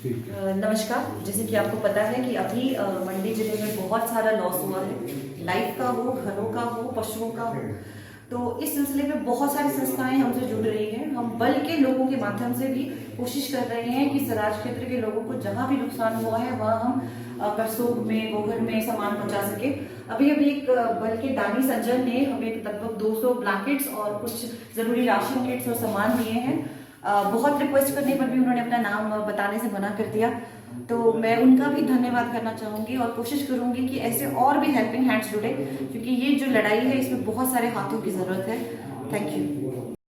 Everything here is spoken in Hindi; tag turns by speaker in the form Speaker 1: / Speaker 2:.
Speaker 1: नमस्कार। जैसे कि आपको पता है कि अभी मंडी जिले में बहुत सारा लॉस हुआ है, लाइफ का हो, घरों का हो, पशुओं का हो। तो इस सिलसिले में बहुत सारी संस्थाएं हमसे जुड़ रही हैं। हम बल के लोगों के माध्यम से भी कोशिश कर रहे हैं कि सराज क्षेत्र के लोगों को जहां भी नुकसान हुआ है वहां हम करसोग में, गोहर में सामान पहुंचा सके। अभी अभी एक बल के दानी संजय ने हमें लगभग 200 ब्लैंकेट्स और कुछ जरूरी राशन किट्स और सामान दिए हैं। बहुत रिक्वेस्ट करने पर भी उन्होंने अपना नाम बताने से मना कर दिया। तो मैं उनका भी धन्यवाद करना चाहूंगी और कोशिश करूंगी कि ऐसे और भी हेल्पिंग हैंड्स जुड़े, क्योंकि ये जो लड़ाई है इसमें बहुत सारे हाथों की जरूरत है। Thank you.